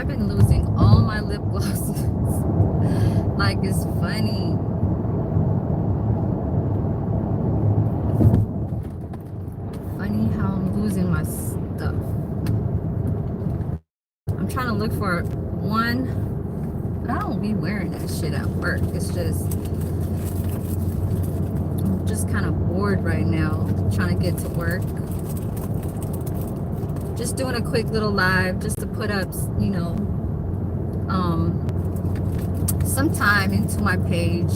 I've been losing all my lip glosses. Like, it's funny. Funny how I'm losing my stuff. I'm trying to look for one, but I don't be wearing that shit at work. It's just, I'm just kind of bored right now, trying to get to work. Just doing a quick little live just to put up, you know, some time into my page.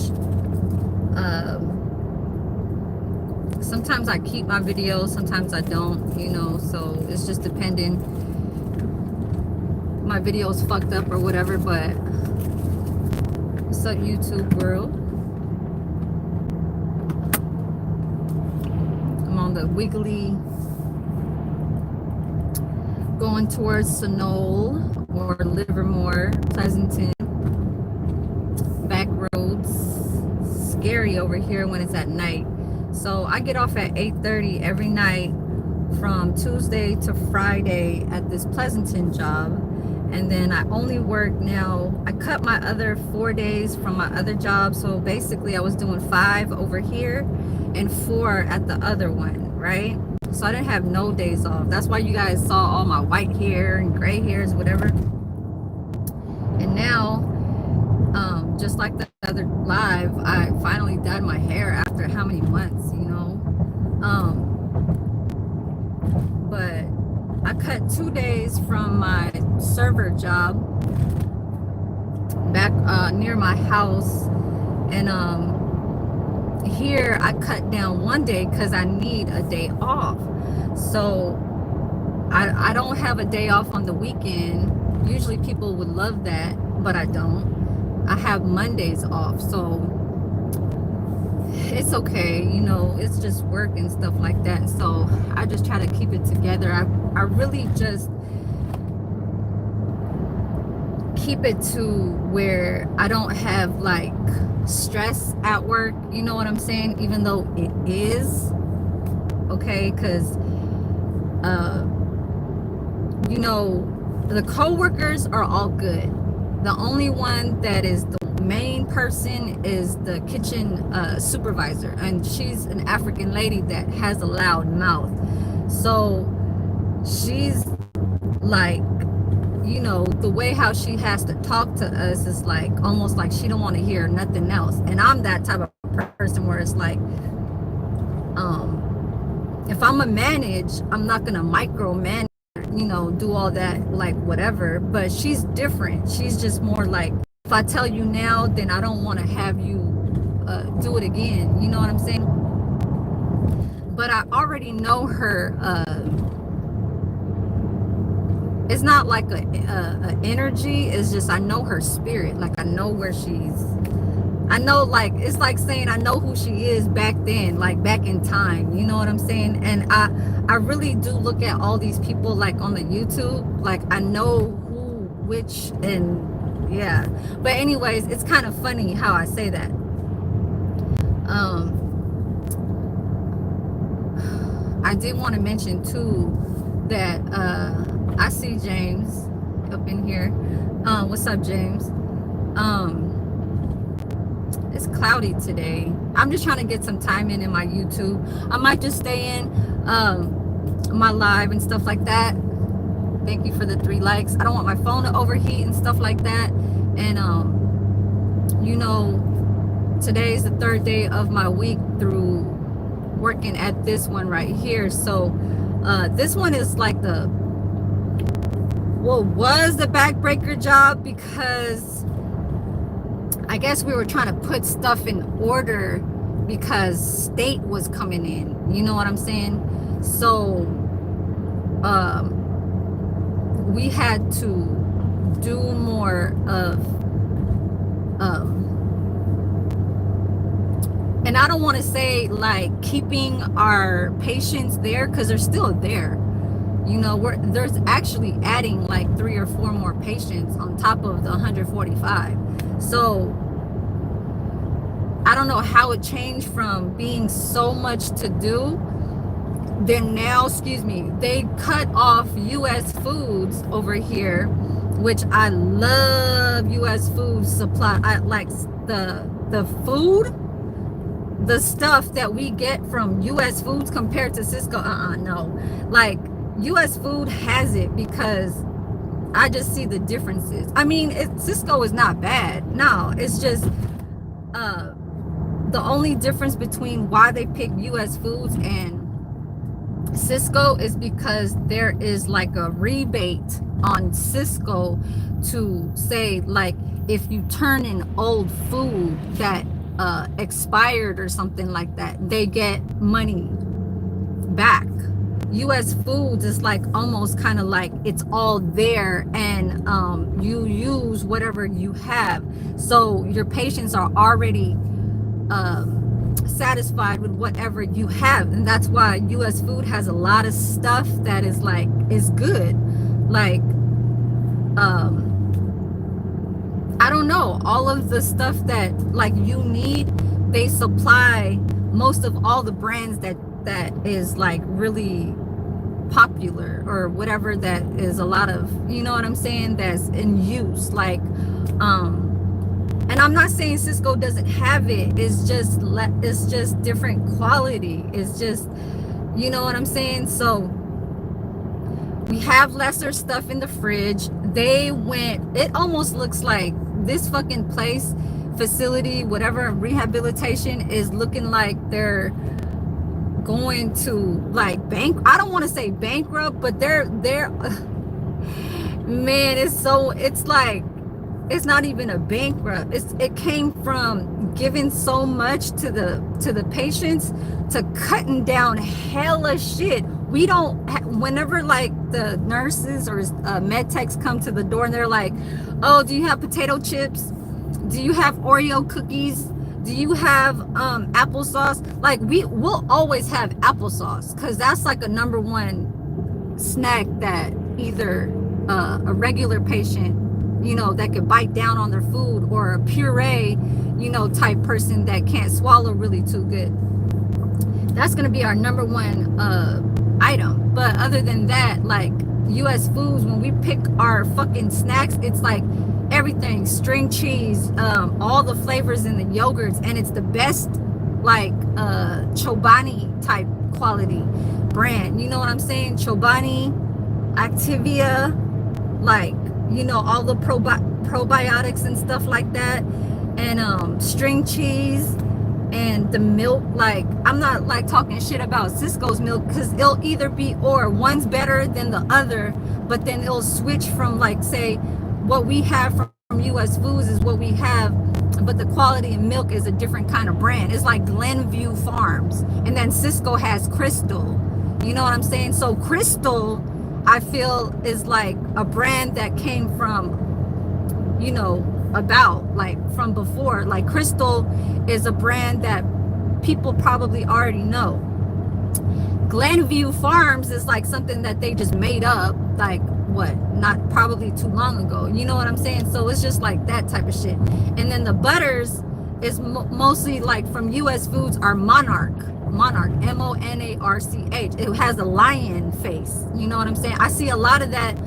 Sometimes I keep my videos, sometimes I don't, you know, so it's just depending. My video's fucked up or whatever, but what's up, YouTube world? I'm on the Wiggly going towards Sonole or Livermore, Pleasanton. Back roads, scary over here when it's at night. So I get off at 8:30 every night from Tuesday to Friday at this Pleasanton job. And then I only work now, I cut my other 4 days from my other job. So basically I was doing 5 over here and 4 at the other one, right? So I didn't have no days off. That's why you guys saw all my white hair and gray hairs, whatever. And now, just like the other live, I finally dyed my hair after how many months, you know? But I cut 2 days from my server job back near my house. And here I cut down 1 day because I need a day off. So I don't have a day off on the weekend. Usually people would love that, but I don't. I have Mondays off, so it's okay, you know, it's just work and stuff like that. So I just try to keep it together. I really just keep it to where I don't have like stress at work, you know what I'm saying? Even though it is, okay, because you know, the co-workers are all good. The only one that is the main person is the kitchen supervisor, and she's an African lady that has a loud mouth. So she's like, you know, the way how she has to talk to us is like almost like she don't want to hear nothing else. And I'm that type of person where it's like, if I'm a manage, I'm not gonna micromanage, you know, do all that, like whatever. But she's different. She's just more like, if I tell you now, then I don't want to have you do it again, you know what I'm saying? But I already know her. It's not like a energy, it's just I know her spirit. Like I know where she's, I know, like it's like saying I know who she is back then, like back in time, you know what I'm saying? And I really do look at all these people like on the YouTube, like I know who, which, and yeah. But anyways, it's kind of funny how I say that. I did want to mention too that I see James up in here. What's up, James? It's cloudy today. I'm just trying to get some time in my YouTube. I might just stay in my live and stuff like that. Thank you for the 3 likes. I don't want my phone to overheat and stuff like that. And you know, today is the 3rd day of my week through working at this one right here. So this one is like the, well, was the backbreaker job, because I guess we were trying to put stuff in order because state was coming in, you know what I'm saying? So we had to do more of and I don't want to say like keeping our patients there, because they're still there, you know. There's actually adding like 3 or 4 more patients on top of the 145. So I don't know how it changed from being so much to do. Then now, excuse me, they cut off US foods over here which I love US food supply. I like the food, the stuff that we get from US foods compared to Cisco. No. Like US food has it because I just see the differences. I mean, Cisco is not bad. No, it's just the only difference between why they pick US foods and Cisco is because there is like a rebate on Cisco to say, like, if you turn in old food that expired or something like that, they get money back. US foods is like almost kind of like it's all there, and you use whatever you have, so your patients are already satisfied with whatever you have. And that's why US food has a lot of stuff that is like is good, like I don't know, all of the stuff that like you need, they supply most of all the brands that is like really popular, or whatever, that is a lot of, you know what I'm saying, that's in use. Like and I'm not saying Cisco doesn't have it, it's just different quality. It's just, you know what I'm saying. So we have lesser stuff in the fridge. They went, it almost looks like this fucking place, facility, whatever, rehabilitation, is looking like they're going to like I don't want to say bankrupt, but they're man, it's like, it's not even a bankrupt. It came from giving so much to the patients, to cutting down hella shit. We don't whenever like the nurses or med techs come to the door and they're like, oh, do you have potato chips? Do you have Oreo cookies? Do you have applesauce? Like we'll always have applesauce, because that's like a #1 snack that either a regular patient, you know, that could bite down on their food, or a puree, you know, type person that can't swallow really too good. That's gonna be our #1 item. But other than that, like US foods, when we pick our fucking snacks, it's like everything, string cheese, all the flavors in the yogurts, and it's the best, like Chobani type quality brand, you know what I'm saying? Chobani, Activia, like, you know, all the probiotics and stuff like that, and string cheese, and the milk. Like, I'm not like talking shit about Cisco's milk, because it'll either be, or one's better than the other, but then it'll switch from, like, say what we have from US foods is what we have, but the quality in milk is a different kind of brand. It's like Glenview Farms, and then Cisco has Crystal, you know what I'm saying? So Crystal, I feel, is like a brand that came from, you know, about like from before. Like Crystal is a brand that people probably already know. Glenview Farms is like something that they just made up, like what, not probably too long ago, you know what I'm saying? So it's just like that type of shit. And then the butters is mostly like from US foods, are Monarch, Monarch. It has a lion face, you know what I'm saying? I see a lot of that,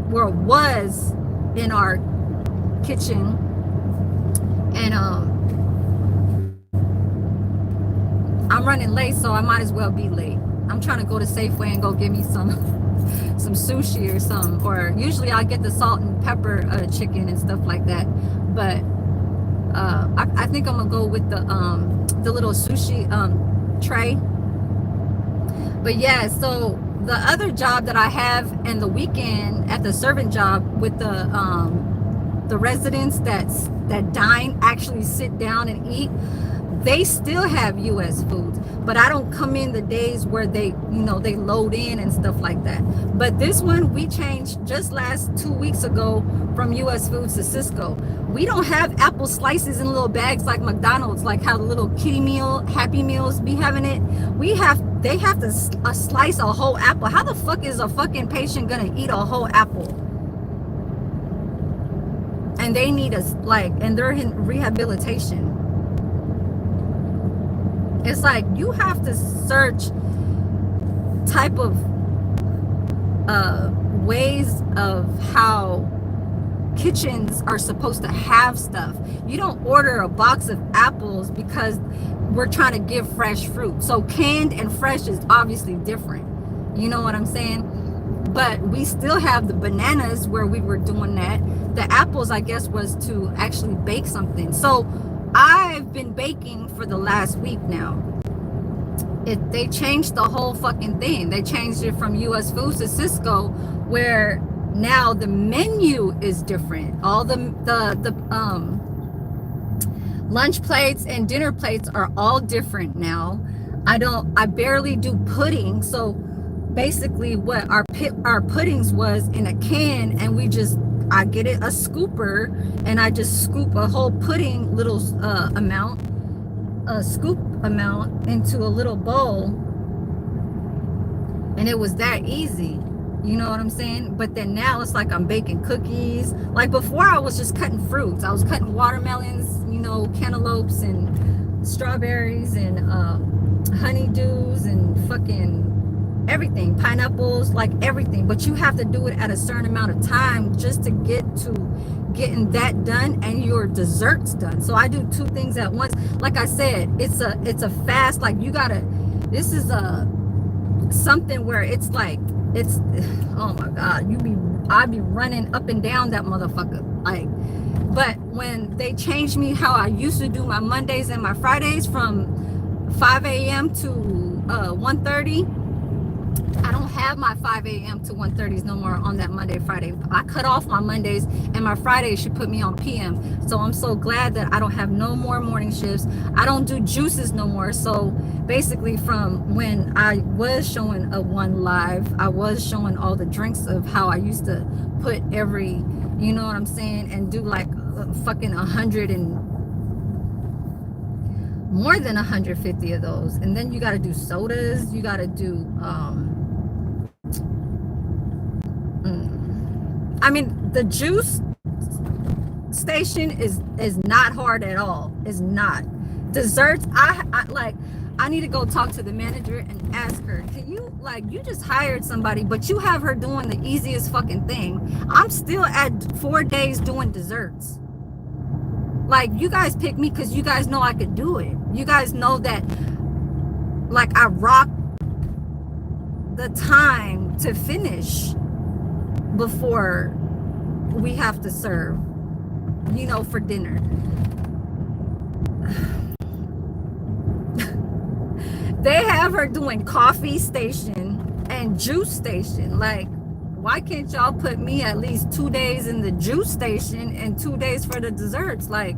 where it was in our kitchen. And I'm running late, so I might as well be late. I'm trying to go to Safeway and go get me some sushi or something, or usually I get the salt and pepper chicken and stuff like that, but I think I'm gonna go with the little sushi tray. But yeah, so the other job that I have in the weekend, at the servant job with the residents that dine, actually sit down and eat, they still have US foods, but I don't come in the days where they, you know, they load in and stuff like that. But this one, we changed just last 2 weeks ago from US foods to Cisco. We don't have apple slices in little bags like McDonald's, like how the little kitty meal, Happy Meals be having it. They have to slice a whole apple. How the fuck is a fucking patient gonna eat a whole apple? And they need us, like, and they're in rehabilitation. It's like you have to search type of ways of how kitchens are supposed to have stuff. You don't order a box of apples because we're trying to give fresh fruit. So canned and fresh is obviously different. You know what I'm saying? But we still have the bananas where we were doing that. The apples, I guess, was to actually bake something. So I've been baking for the last week now. They changed the whole fucking thing. They changed it from US Foods to Cisco, where now the menu is different. All the lunch plates and dinner plates are all different now. I barely do pudding. So basically what our puddings was in a can, and I get it a scooper, and I just scoop a whole pudding little scoop amount into a little bowl, and it was that easy. You know what I'm saying? But then now it's like I'm baking cookies. Like before, I was just cutting fruits. I was cutting watermelons, cantaloupes and strawberries and honeydews and fucking everything, pineapples, like everything. But you have to do it at a certain amount of time just to get to getting that done and your desserts done. So I do 2 things at once. Like I said, it's a fast, like this is something where it's like, oh my God, I be running up and down that motherfucker. Like, but when they changed me how I used to do my Mondays and my Fridays from 5 a.m. to 1:30, I don't have my 5 a.m. to 1:30s no more on that Monday, Friday. I cut off my Mondays, and my Fridays should put me on PM. So I'm so glad that I don't have no more morning shifts. I don't do juices no more. So basically from when I was showing a one live, I was showing all the drinks of how I used to put every, you know what I'm saying, and do like fucking 100 and more than 150 of those. And then you got to do sodas. You got to do I mean, the juice station is not hard at all. It's not. Desserts, I need to go talk to the manager and ask her, can you, like, you just hired somebody, but you have her doing the easiest fucking thing. I'm still at 4 days doing desserts. Like, you guys picked me because you guys know I could do it. You guys know that, like, I rock the time to finish before we have to serve, for dinner. They have her doing coffee station and juice station. Like, why can't y'all put me at least 2 days in the juice station and 2 days for the desserts? Like,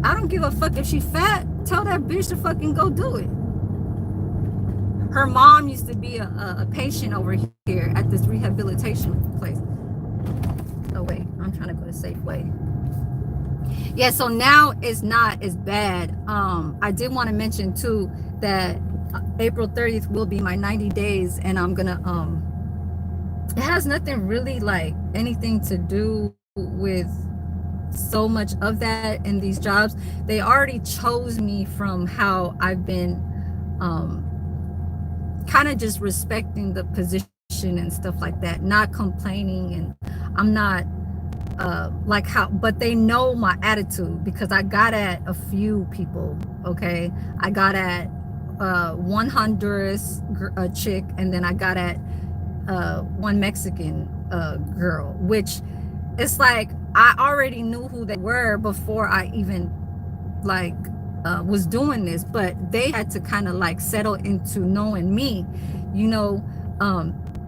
I don't give a fuck if she fat. Tell that bitch to fucking go do it. Her mom used to be a patient over here at this rehabilitation place. Oh wait, I'm trying to go to Safeway. Yeah, so now it's not as bad. I did want to mention too that April 30th will be my 90 days, and I'm gonna it has nothing really like anything to do with so much of that in these jobs. They already chose me from how I've been kind of just respecting the position and stuff like that, not complaining, and I'm not like how, but they know my attitude because I got at a few people. Okay, I got at one Honduras chick, and then I got at one Mexican girl, which it's like I already knew who they were before I even like was doing this, but they had to kind of like settle into knowing me.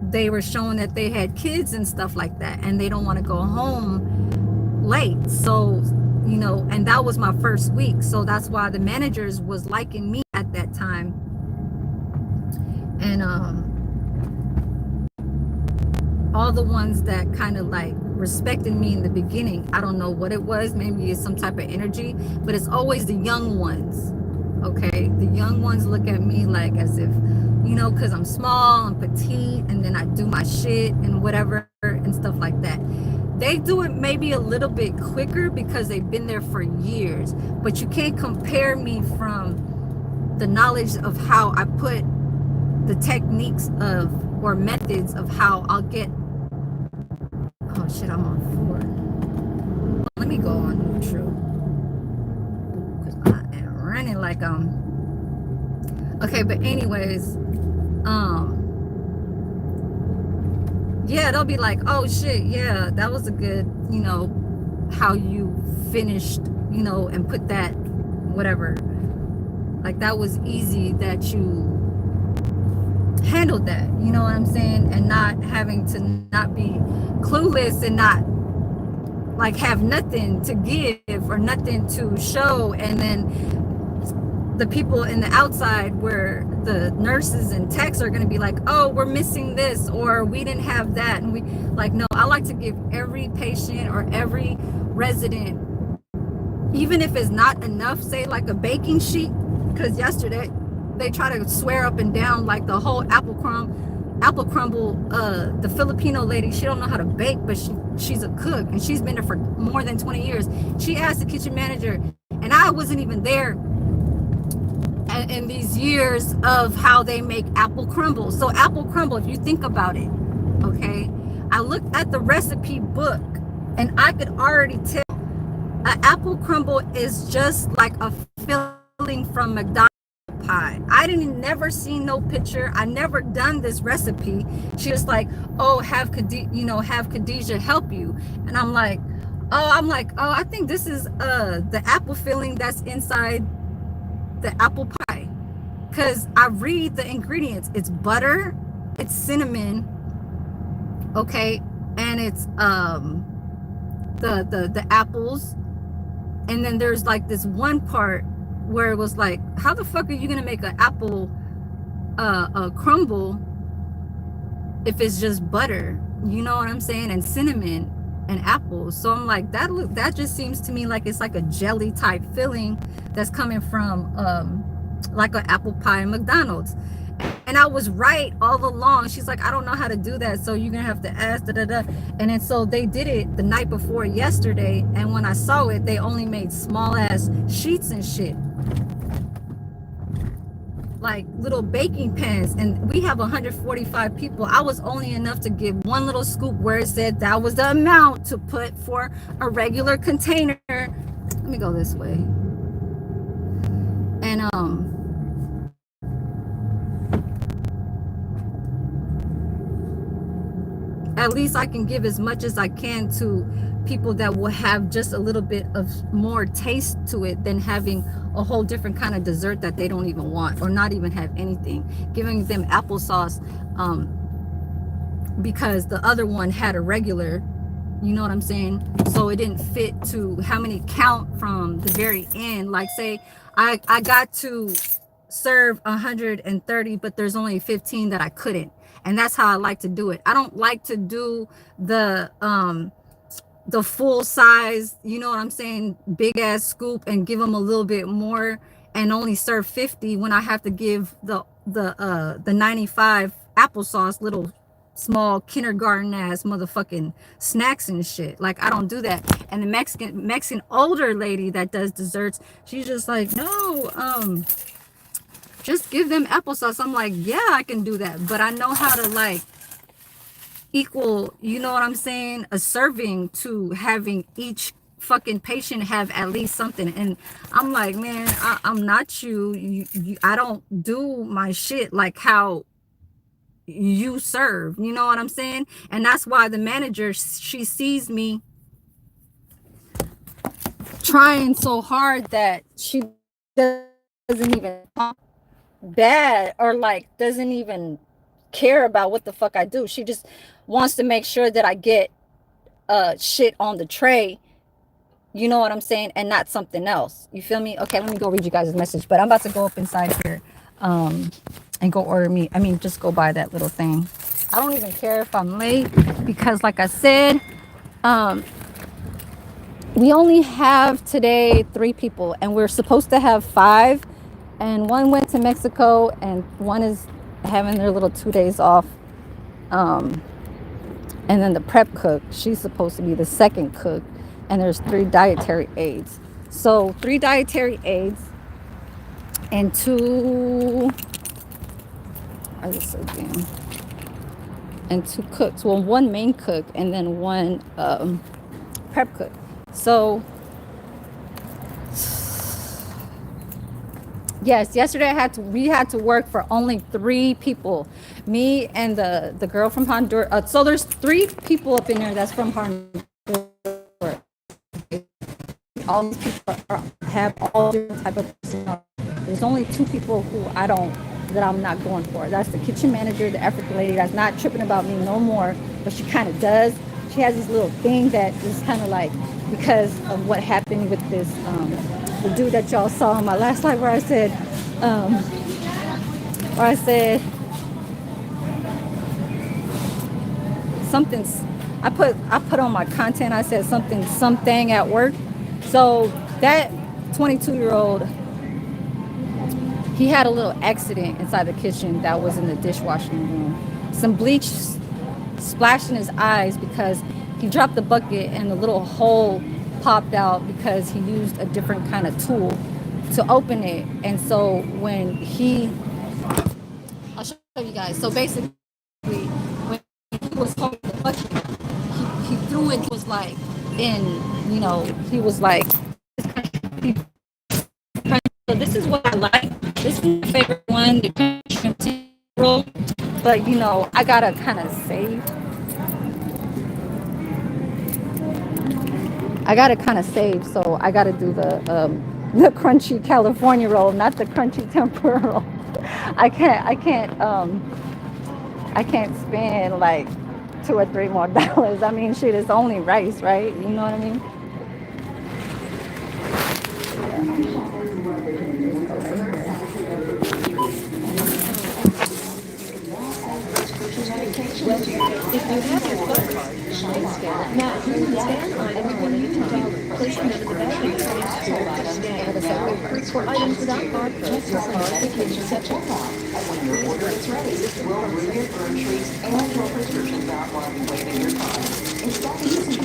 They were showing that they had kids and stuff like that, and they don't want to go home late. So, and that was my first week. So that's why the managers was liking me at that time. And all the ones that kind of like respected me in the beginning, I don't know what it was. Maybe it's some type of energy, but it's always the young ones. Okay, the young ones look at me like as if, because I'm small and petite, and then I do my shit and whatever and stuff like that. They do it maybe a little bit quicker because they've been there for years, but you can't compare me from the knowledge of how I put the techniques of or methods of how I'll get, oh shit, I'm on 4. Let me go on neutral, because I am running like okay. But anyways, yeah, they'll be like, oh shit, yeah, that was a good, how you finished, and put that, whatever, like that was easy that you handled that, you know what I'm saying, and not having to not be clueless and not like have nothing to give or nothing to show. And then the people in the outside, where the nurses and techs are going to be like, oh, we're missing this, or we didn't have that. And we like, no, I like to give every patient or every resident, even if it's not enough, say like a baking sheet, because yesterday they try to swear up and down like the whole apple crumble, the Filipino lady, she don't know how to bake, but she's a cook, and she's been there for more than 20 years. She asked the kitchen manager, and I wasn't even there in these years, of how they make apple crumble. So apple crumble, if you think about it, okay, I looked at the recipe book and I could already tell an apple crumble is just like a filling from McDonald's pie. I didn't never seen no picture. I never done this recipe. She was like, oh, have Khadijah help you. And I'm like, oh, I think this is the apple filling that's inside the apple pie, because I read the ingredients. It's butter, it's cinnamon, okay, and it's the apples, and then there's like this one part where it was like, how the fuck are you gonna make an apple crumble if it's just butter, you know what I'm saying, and cinnamon and apples? So I'm like, that just seems to me like it's like a jelly type filling that's coming from like an apple pie in McDonald's. And I was right all along. She's like, I don't know how to do that, so you're gonna have to ask And then so they did it the night before yesterday, and when I saw it, they only made small ass sheets and shit, like little baking pans, and we have 145 people. I was only enough to give one little scoop where it said that was the amount to put for a regular container. Let me go this way. And at least I can give as much as I can to people that will have just a little bit of more taste to it than having a whole different kind of dessert that they don't even want, or not even have anything. Giving them applesauce because the other one had a regular, you know what I'm saying, so it didn't fit to how many count from the very end. Like say I got to serve 130, but there's only 15 that I couldn't. And that's how I like to do it. I don't like to do the full size, you know what I'm saying, big ass scoop and give them a little bit more and only serve 50 when I have to give the 95 applesauce little small kindergarten ass motherfucking snacks and shit. Like, I don't do that. And the Mexican older lady that does desserts, she's just like, no, just give them applesauce. I'm like, yeah, I can do that, but I know how to like equal, you know what I'm saying, a serving to having each fucking patient have at least something. And I'm like, man, I'm not you. I don't do my shit like how you serve, you know what I'm saying? And that's why the manager, she sees me trying so hard that she doesn't even talk bad, or like doesn't even care about what the fuck I do. She just wants to make sure that I get shit on the tray, you know what I'm saying, and not something else. You feel me? Okay, let me go read you guys' message, but I'm about to go up inside here and go order me, just go buy that little thing. I don't even care if I'm late, because like I said, we only have today 3 people, and we're supposed to have 5, and one went to Mexico, and one is having their little 2 days off. And then the prep cook, she's supposed to be the second cook, and there's 3 dietary aides. So 3 dietary aides and 2, I just said, damn, and 2 cooks. Well, 1 main cook and then 1 prep cook. So yes, yesterday we had to work for only 3 people. Me and the girl from Honduras. So there's 3 people up in there that's from Honduras. All these people have all different type of personalities. There's only 2 people that I'm not going for. That's the kitchen manager, the African lady that's not tripping about me no more, but she kind of does. She has this little thing that is kind of like, because of what happened with this the dude that y'all saw on my last live, where I said something's, I put on my content, I said something at work. So that 22-year-old, he had a little accident inside the kitchen that was in the dishwashing room. Some bleach splashed in his eyes because he dropped the bucket and the little hole popped out because he used a different kind of tool to open it. And so I'll show you guys. So basically, when he was holding the bucket, he threw it. He was like, he was like, so this is what I like. This is my favorite one, the shrimp roll. But I gotta kind of save. So I gotta do the crunchy California roll, not the crunchy tempura roll. I can't spend like $2 or $3 more. I mean, shit, it's only rice, right? You know what I mean? If you have your phone card, Shyne scan it now. Scan items one at a time. Place them into the bag and scan. For items without barcodes, your card becomes set checkout. And when your order is ready, we'll bring your groceries and your prescriptions out while you wait in your car. It's that easy.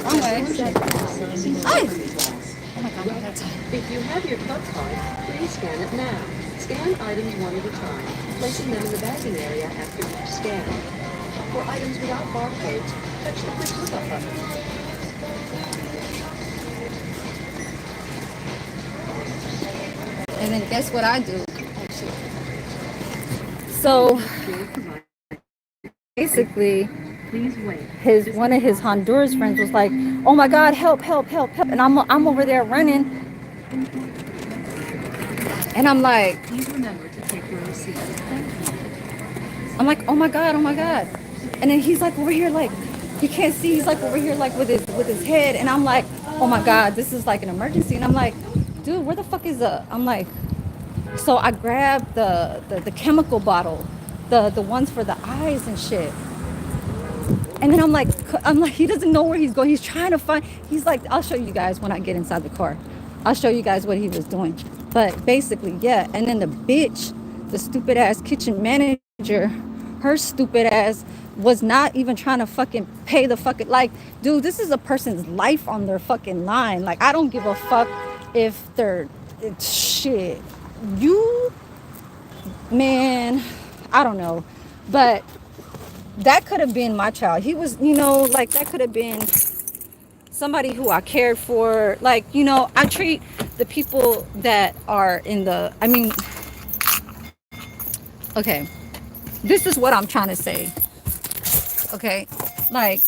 Wrong way. If you have your club card, please scan it now. Scan items one at a time, placing them in the bagging area after each scan. For items without barcodes, touch the quick lookup button. And then guess what I do? So basically, one of his Honduras friends was like, "Oh my God, help!" And I'm over there running, and I'm like, "Oh my God!" And then he's like over here, like he can't see. He's like over here, like with his head, and I'm like, "Oh my God, this is like an emergency." And I'm like, "Dude, where the fuck is the?" I'm like, so I grabbed the chemical bottle, the ones for the eyes and shit. And then I'm like, he doesn't know where he's going. He's trying to find. He's like, I'll show you guys when I get inside the car. I'll show you guys what he was doing. But basically, yeah. And then the bitch, the stupid ass kitchen manager, her stupid ass was not even trying to fucking pay the fucking, like, dude, this is a person's life on their fucking line. Like, I don't give a fuck if shit. You, man, I don't know. But that could have been my child. He was, like, that could have been somebody who I cared for. Like, I treat the people that are okay, this is what I'm trying to say. Okay, like,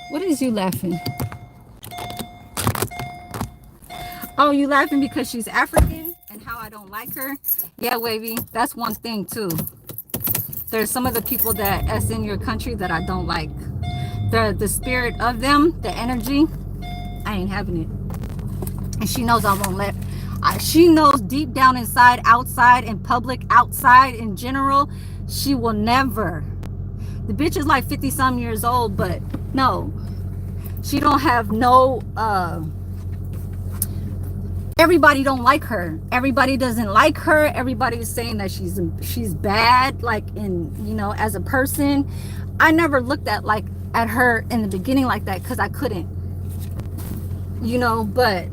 what is you laughing? Oh, you laughing because she's African and how I don't like her? Yeah, wavy, that's one thing too. There's some of the people that's in your country that I don't like. The spirit of them, the energy, I ain't having it. And she knows I won't she knows deep down inside, outside, in public, outside, in general, she will never. The bitch is like 50 some years old, but no. She don't have no, everybody don't like her. Everybody doesn't like her. Everybody is saying that she's bad, like, as a person. I never looked at her in the beginning like that because I couldn't, but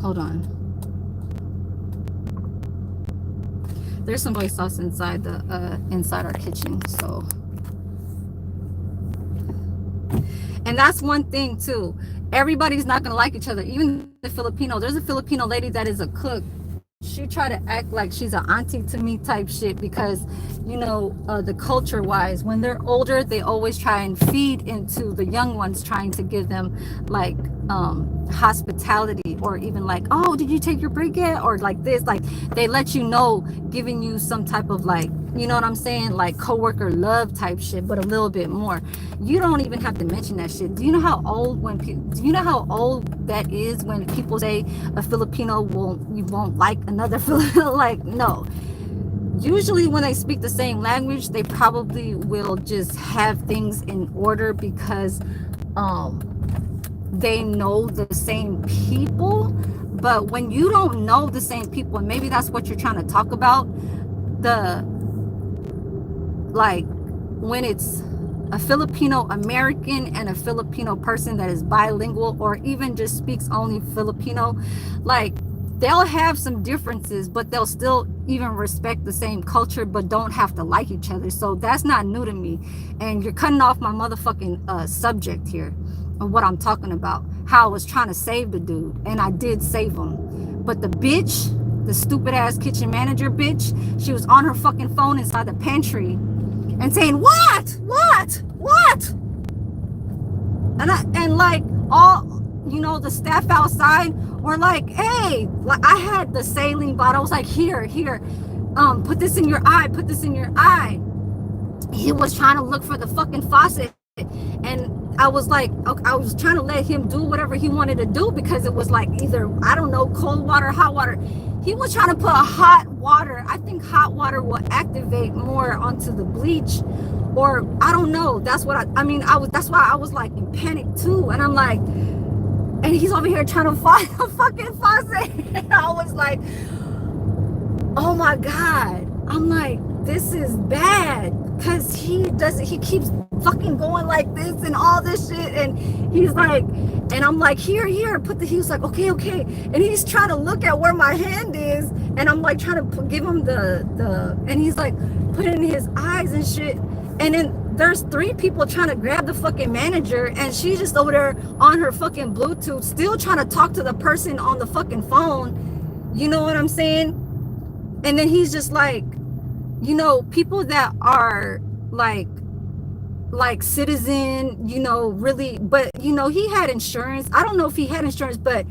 hold on. There's some soy sauce inside the inside our kitchen. So, and that's one thing too. Everybody's not gonna like each other. Even the Filipino. There's a Filipino lady that is a cook. She try to act like she's an auntie to me type shit because, you know, the culture wise, when they're older, they always try and feed into the young ones, trying to give them like hospitality, or even like, oh, did you take your break yet, or like this, like they let you know, giving you some type of like, you know what I'm saying, like coworker love type shit, but a little bit more. You don't even have to mention that shit. Do you know how old do you know how old that is when people say a Filipino you won't like another Filipino? Like, no. Usually when they speak the same language, they probably will just have things in order because they know the same people. But when you don't know the same people, and maybe that's what you're trying to talk about, the like when it's a Filipino American and a Filipino person that is bilingual, or even just speaks only Filipino, like they'll have some differences, but they'll still even respect the same culture, but don't have to like each other. So that's not new to me. And you're cutting off my motherfucking subject here of what I'm talking about. How I was trying to save the dude, and I did save him. But the bitch, the stupid ass kitchen manager bitch, she was on her fucking phone inside the pantry and saying, what? And like all, you know, the staff outside were like, hey, like I had the saline bottle. I was like, here, put this in your eye, put this in your eye. He was trying to look for the fucking faucet, and I was like, okay, I was trying to let him do whatever he wanted to do, because it was like either, I don't know, cold water, hot water. He was trying to put hot water. I think hot water will activate more onto the bleach, or I don't know. That's what I mean. That's why I was like in panic too. And I'm like, and he's over here trying to find a fucking faucet. And I was like, oh my God. I'm like, this is bad, because he keeps fucking going like this and all this shit, and he's like, and I'm like, here, he was like, okay, and he's trying to look at where my hand is, and I'm like trying to give him the and he's like putting in his eyes and shit, and then there's 3 people trying to grab the fucking manager, and she's just over there on her fucking Bluetooth still trying to talk to the person on the fucking phone, you know what I'm saying? And then he's just like, you know, people that are like citizen, you know, really, but you know, he had insurance. I don't know if he had insurance, but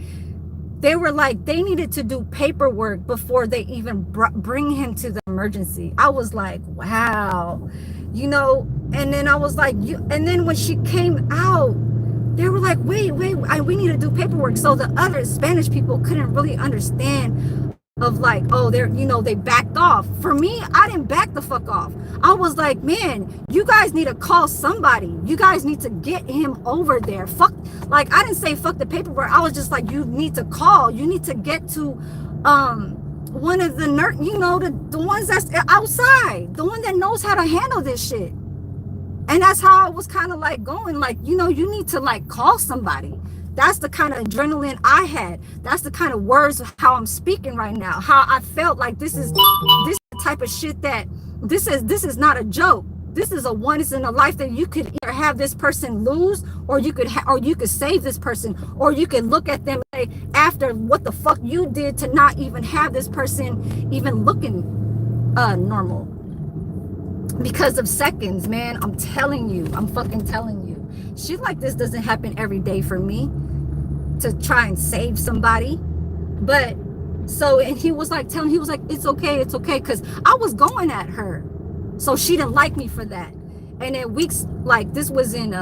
they were like, they needed to do paperwork before they even bring him to the emergency. I was like, wow, you know. And then I was like, and then when she came out, they were like, wait, we need to do paperwork. So the other Spanish people couldn't really understand of like, oh, they're, you know, they backed off. For me, I didn't back the fuck off. I was like, man, you guys need to call somebody. You guys need to get him over there. Fuck, like, I didn't say fuck the paperwork. I was just like, you need to call. You need to get to one of the you know, the ones that's outside, the one that knows how to handle this shit. And that's how I was kind of like going, like, you know, you need to like call somebody. That's the kind of adrenaline I had. That's the kind of words of how I'm speaking right now. How I felt like this is the type of shit that this is not a joke. This is a once in a life that you could either have this person lose, or you could save this person, or you could look at them and say, after what the fuck you did to not even have this person even looking normal because of seconds, man. I'm telling you, I'm fucking telling you. Shit like this doesn't happen every day for me to try and save somebody. But so, and he was like it's okay, because I was going at her, so she didn't like me for that. And then weeks, like, this was in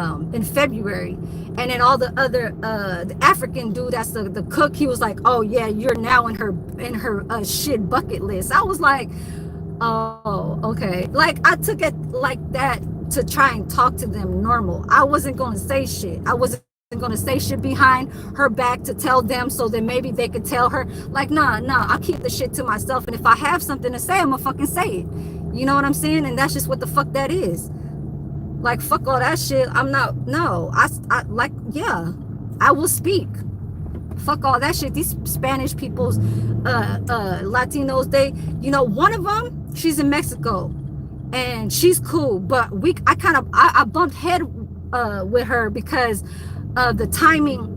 February, and then all the other the African dude that's the cook, he was like, oh yeah, you're now in her shit bucket list. I was like, oh, okay. Like, I took it like that to try and talk to them normal. I wasn't going to say shit. I wasn't going to say shit behind her back to tell them so that maybe they could tell her. Like, nah, I'll keep the shit to myself. And if I have something to say, I'm gonna fucking say it. You know what I'm saying? And that's just what the fuck that is. Like, fuck all that shit. I'm not, no. I like, yeah, I will speak. Fuck all that shit. These Spanish people's, Latinos, they, you know, one of them, She's in Mexico, and she's cool, but I bumped head with her because of the timing,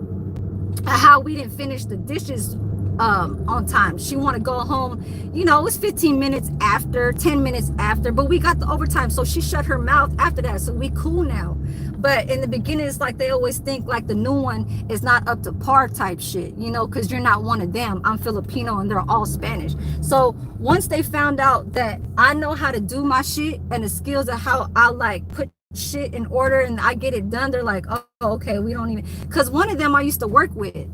how we didn't finish the dishes on time. She want to go home, you know, it was 15 minutes after, 10 minutes after, but we got the overtime, so she shut her mouth after that, so we cool now. But in the beginning, it's like they always think like the new one is not up to par type shit, you know, because you're not one of them. I'm Filipino and they're all Spanish. So once they found out that I know how to do my shit and the skills of how I like put shit in order and I get it done, they're like, oh, okay, we don't even, because one of them I used to work with.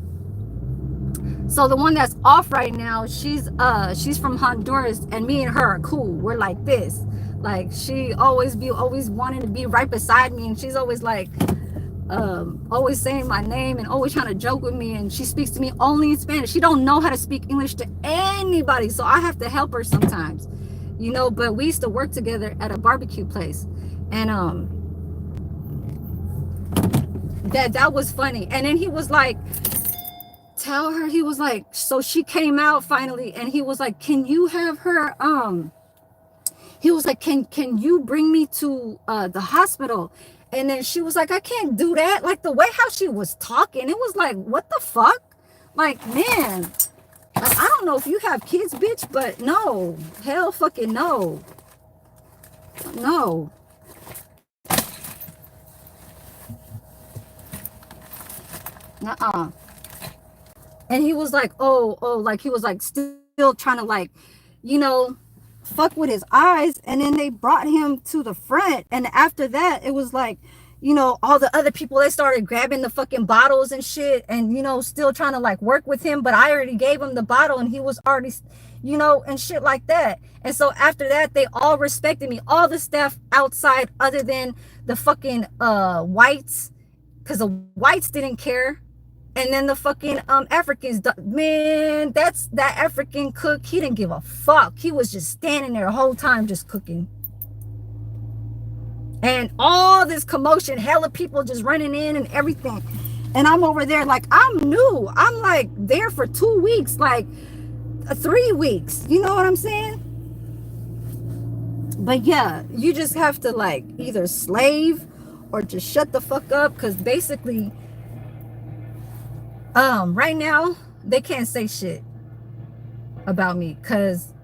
So the one that's off right now, she's from Honduras, and me and her are cool. We're like this. Like she always wanting to be right beside me, and she's always like always saying my name and always trying to joke with me, and she speaks to me only in Spanish. She don't know how to speak English to anybody, so I have to help her sometimes, you know. But we used to work together at a barbecue place, and that was funny. And then he was like, tell her, he was like, so she came out finally, and he was like, can you have her he was like, can you bring me to the hospital? And then she was like, I can't do that. Like the way how she was talking, it was like, what the fuck? Like, man, like, I don't know if you have kids, bitch, but no, hell fucking no. No. Nuh-uh. And he was like, oh, like he was like still trying to like, you know, fuck with his eyes. And then they brought him to the front, and after that it was like, you know, all the other people, they started grabbing the fucking bottles and shit, and you know, still trying to like work with him, but I already gave him the bottle and he was already, you know, and shit like that. And so after that they all respected me, all the staff outside, other than the fucking whites, because the whites didn't care. And then the fucking Africans, man, that African cook, he didn't give a fuck. He was just standing there the whole time just cooking. And all this commotion, hella people just running in and everything. And I'm over there like, I'm new. I'm like there for 2 weeks, like 3 weeks. You know what I'm saying? But yeah, you just have to like either slave or just shut the fuck up, because basically right now they can't say shit about me, because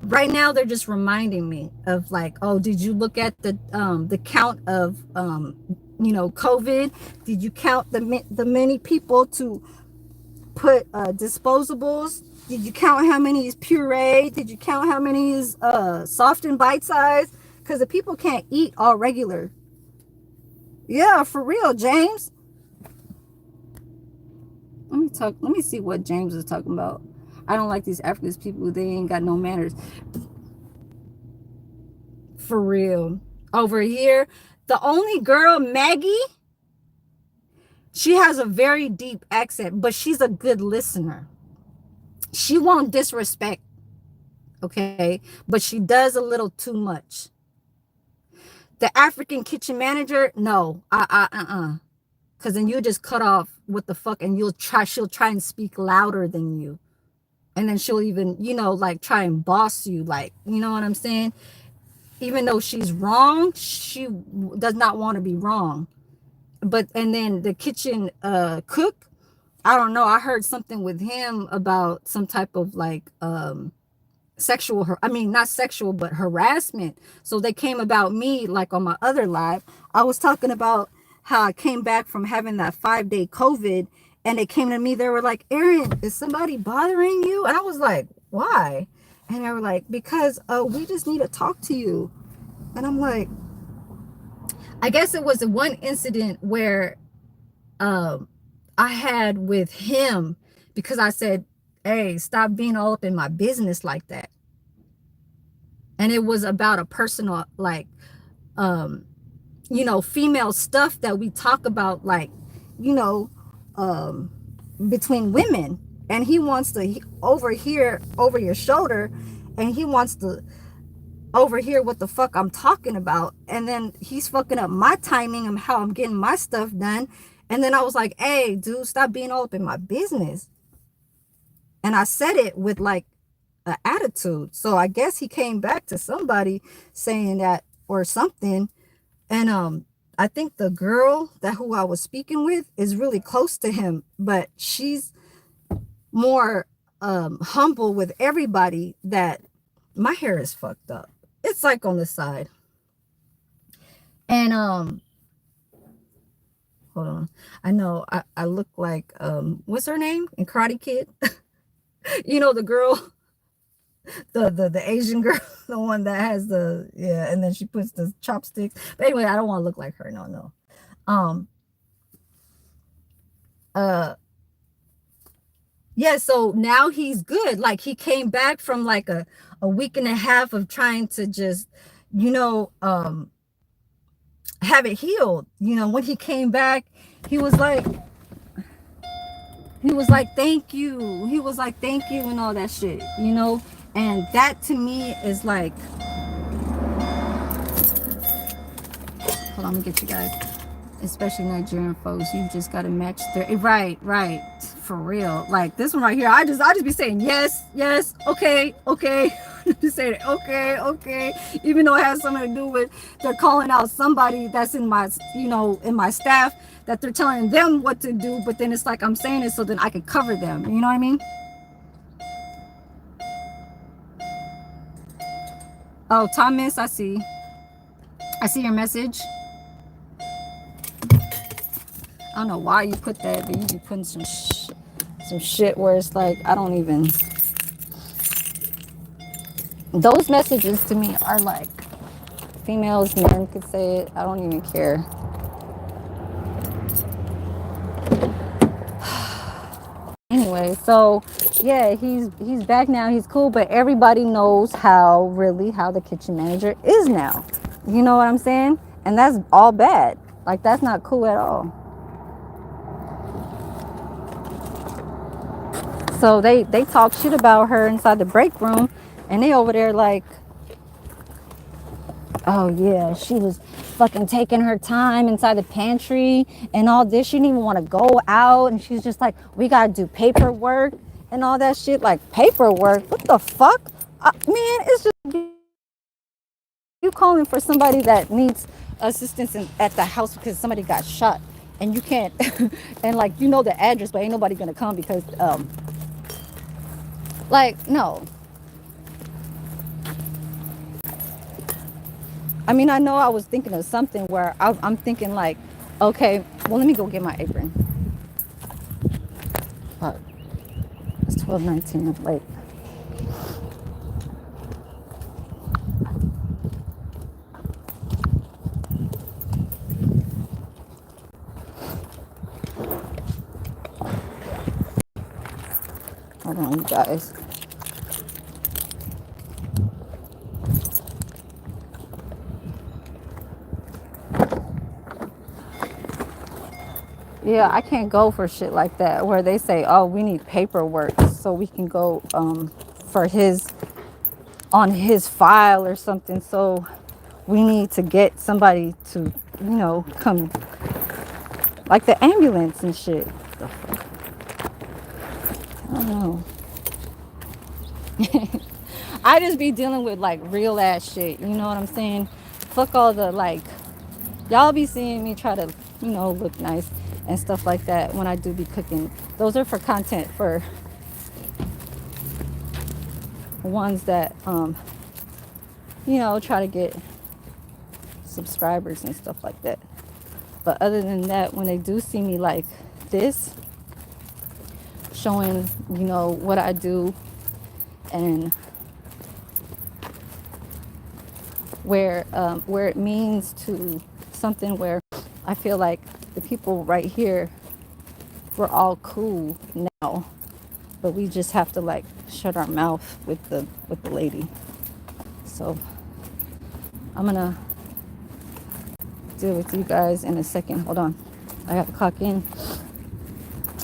right now they're just reminding me of like, oh, did you look at the count of you know, COVID? Did you count the many people to put disposables? Did you count how many is puree? Did you count how many is soft and bite size? Because the people can't eat all regular. Yeah, for real, James. Let me see what James is talking about. I don't like these African people. They ain't got no manners. For real. Over here, the only girl, Maggie, she has a very deep accent, but she's a good listener. She won't disrespect, okay? But she does a little too much. The African kitchen manager, no. Because then you just cut off what the fuck, and she'll try and speak louder than you. And then she'll even, you know, like try and boss you, like, you know what I'm saying? Even though she's wrong, she does not want to be wrong. But, and then the kitchen cook, I don't know, I heard something with him about some type of like sexual, I mean, not sexual, but harassment. So they came about me, like on my other live, I was talking about how I came back from having that 5-day COVID, and they came to me, they were like, Erin, is somebody bothering you? And I was like, why? And they were like, because we just need to talk to you. And I'm like, I guess it was the one incident where I had with him, because I said, hey, stop being all up in my business like that. And it was about a personal, like, you know, female stuff that we talk about, like, you know, between women. And he wants to overhear over your shoulder, and he wants to overhear what the fuck I'm talking about. And then he's fucking up my timing and how I'm getting my stuff done. And then I was like, hey, dude, stop being all up in my business. And I said it with like an attitude. So I guess he came back to somebody saying that or something. And I think the girl that who I was speaking with is really close to him, but she's more humble with everybody. That my hair is fucked up. It's like on the side. And hold on. I know I look like what's her name in Karate Kid? You know, the girl, the Asian girl, the one that has the, yeah, and then she puts the chopsticks. But anyway, I don't want to look like her. No, no. Um uh yeah, so now he's good. Like he came back from like a week and a half of trying to just, you know, have it healed. You know, when he came back, he was like, thank you. He was like, thank you, and all that shit, you know? And that to me is like, hold on, let me get you guys, especially Nigerian folks, you just gotta match their, right, for real. Like this one right here, I just be saying yes, yes, okay, okay. Just say okay, okay, even though it has something to do with they're calling out somebody that's in my, you know, in my staff, that they're telling them what to do, but then it's like I'm saying it so then I can cover them, you know what I mean? Oh, Thomas, I see your message. I don't know why you put that, but you be putting some shit where it's like I don't even, those messages to me are like females, men could say it, I don't even care. Anyway, so yeah, he's back now, he's cool, but everybody knows how the kitchen manager is now. You know what I'm saying? And that's all bad. Like that's not cool at all. So they talk shit about her inside the break room, and they over there like, oh yeah, she was fucking taking her time inside the pantry and all this. She didn't even want to go out, and she's just like, we gotta do paperwork and all that shit. Like paperwork? What the fuck? Man, it's just you calling for somebody that needs assistance at the house because somebody got shot, and you can't, and like you know the address, but ain't nobody gonna come because like no. I mean, I know I was thinking of something where I'm thinking like, okay, well, let me go get my apron. But it's 12:19. I'm late. Hold on, you guys. Yeah, I can't go for shit like that where they say, oh, we need paperwork so we can go for his, on his file or something. So we need to get somebody to, you know, come, like the ambulance and shit. The fuck? I don't know. I just be dealing with like real ass shit. You know what I'm saying? Fuck all the like, y'all be seeing me try to, you know, look nice and stuff like that when I do be cooking. Those are for content for ones that, you know, try to get subscribers and stuff like that. But other than that, when they do see me like this, showing, you know, what I do and where it means to something where I feel like the people right here, we're all cool now, but we just have to like shut our mouth with the lady. So I'm gonna deal with you guys in a second. Hold on, I gotta clock in.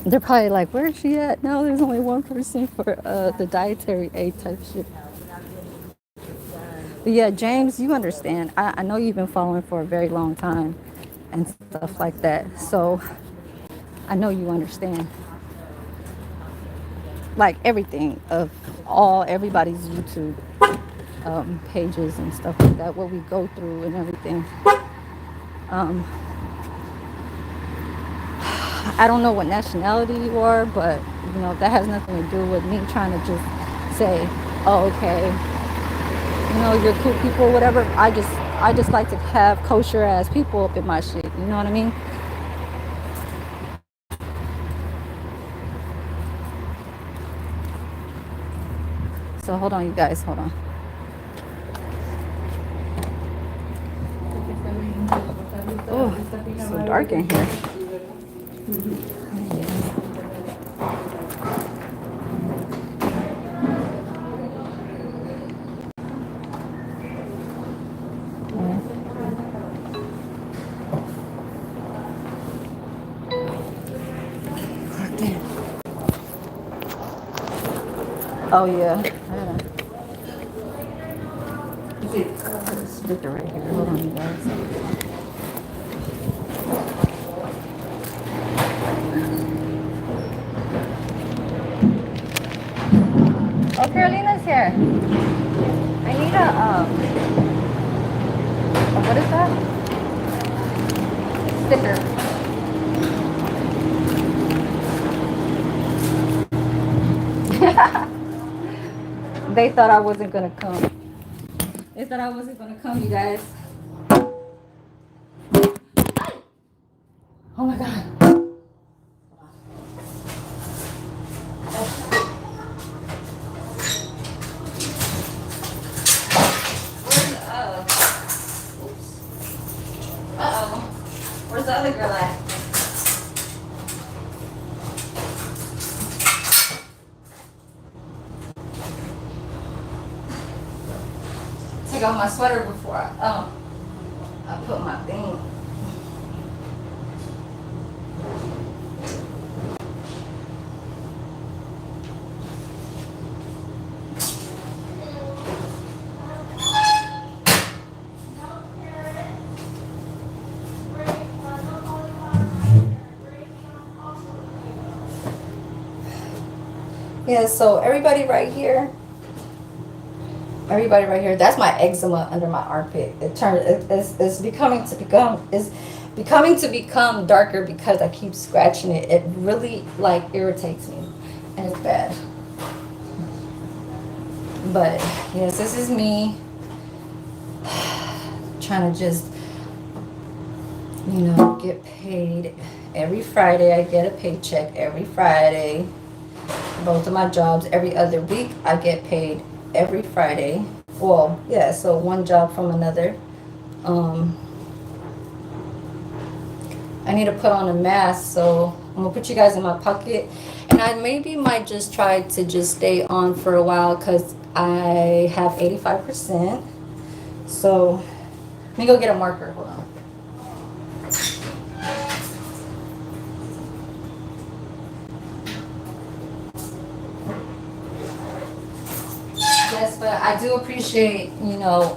They're probably like, where is she at? No, there's only one person for the dietary aid type shit. But yeah, James, you understand. I know you've been following for a very long time and stuff like that. So I know you understand. like everything of everybody's YouTube pages and stuff like that, what we go through and everything. Um, I don't know what nationality you are, but you know that has nothing to do with me trying to just say, oh, okay, you know, you're cool people, whatever. I just like to have kosher ass people up in my shit. You know what I mean? So hold on, you guys, hold on. Oh, it's so dark in here. Oh yeah, I had a sticker right here. Hold on, you guys. Oh, Carolina's here. I need what is that? Sticker. They thought I wasn't gonna come. They thought I wasn't gonna come, you guys. Oh my god. Where's uh-oh. Where's the other girl at? Take off my sweater before I put my thing. Yeah, so everybody right here, that's my eczema under my armpit. It's becoming to become darker because I keep scratching it. It really like irritates me, and it's bad. But yes, this is me trying to just, you know, get paid every Friday. I get a paycheck every Friday. Both of my jobs, every other week I get paid every Friday. Well, yeah, so one job from another. I need to put on a mask, so I'm gonna put you guys in my pocket, and I maybe might just try to just stay on for a while because I have 85%. So let me go get a marker. Hold on. Yes, but I do appreciate, you know,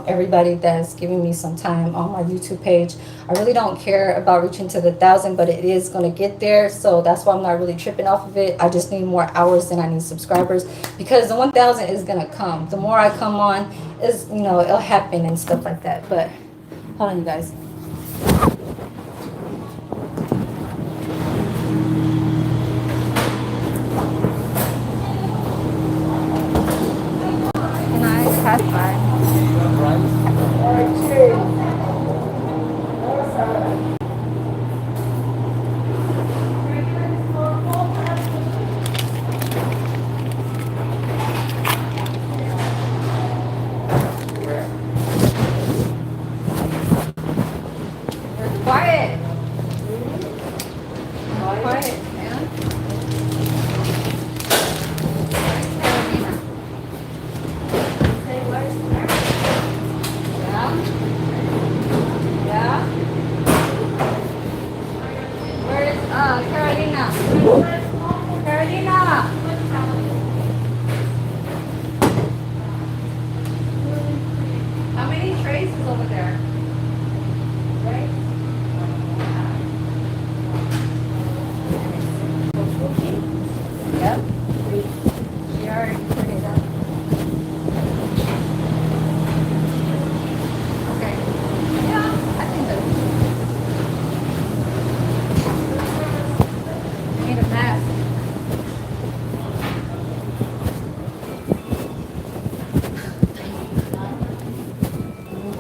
everybody that's giving me some time on my YouTube page. I really don't care about reaching to the 1,000, but it is going to get there. So that's why I'm not really tripping off of it. I just need more hours than I need subscribers, because the 1,000 is going to come. The more I come on, is, you know, it'll happen and stuff like that. But hold on, you guys. Can I pass by? Quiet. Quiet, man.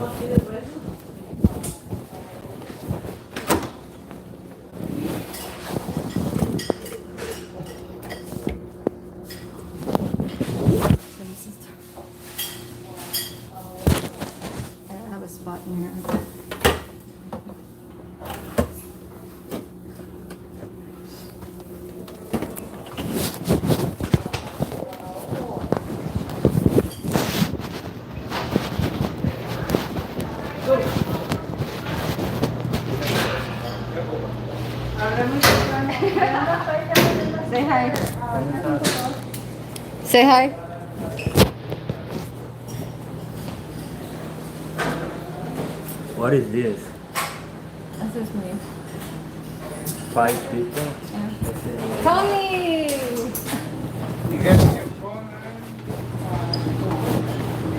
I have a spot in here. Say hi. Say hi. What is this? This is me. 5 people? Yeah. Tony! You got your phone?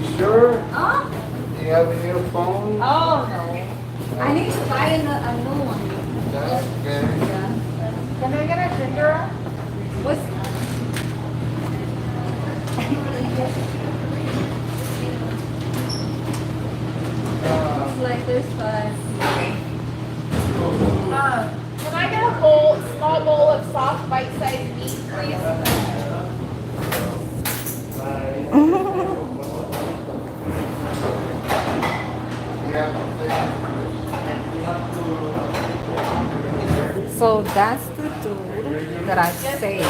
You sure? Huh? You have a new phone? Oh, no. I need to buy a new one. That's good. Yeah. Can I get a ginger ale? What's... It's like there's 5. Can I get a bowl, small bowl of soft bite-sized meat, please? So that's the dude that I saved.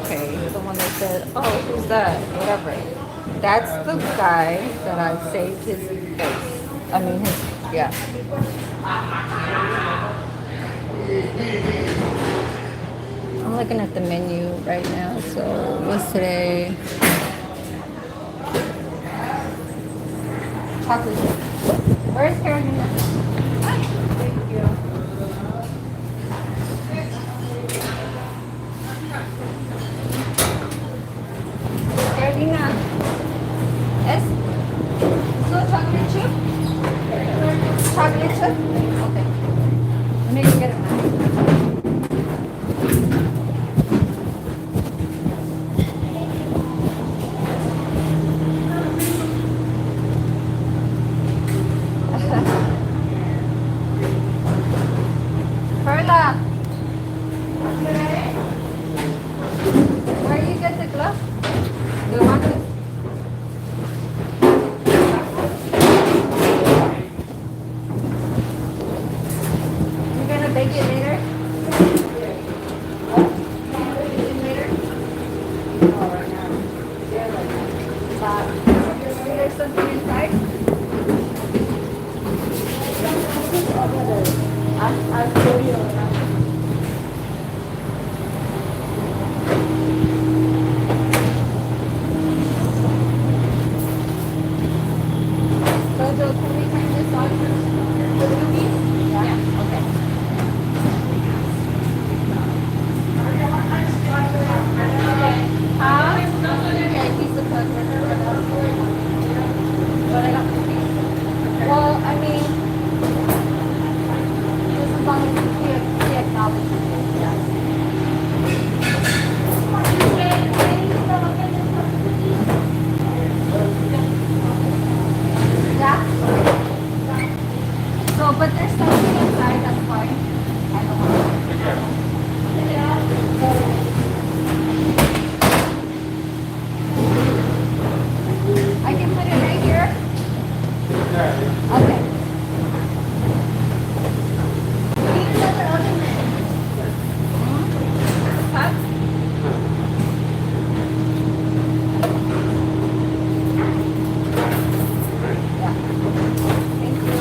Okay, the one that said, "Oh, who's that?" Whatever. That's the guy that I saved his face. I mean, his yeah. I'm looking at the menu right now. So what's today? Chocolate chip. Where's Carolina? Thank you. Carolina. Es so chocolate chip? Chocolate chip? Okay. Let me go get it now. Perla. Where you get the glove? Do you want it? You're gonna bake it later? What? Bake it later? Oh, right now. There's something inside? I'll show you around. Jojo, can we turn this on? The movies? Yeah. Okay. Okay, piece of cook. But I got the piece. Well, I mean, just as long as he acknowledges it. Yeah. Yeah? So, but there's something inside, that's why I don't want I can put it right here? Okay. We need another oven mitt. Huh? Yeah. Thank you.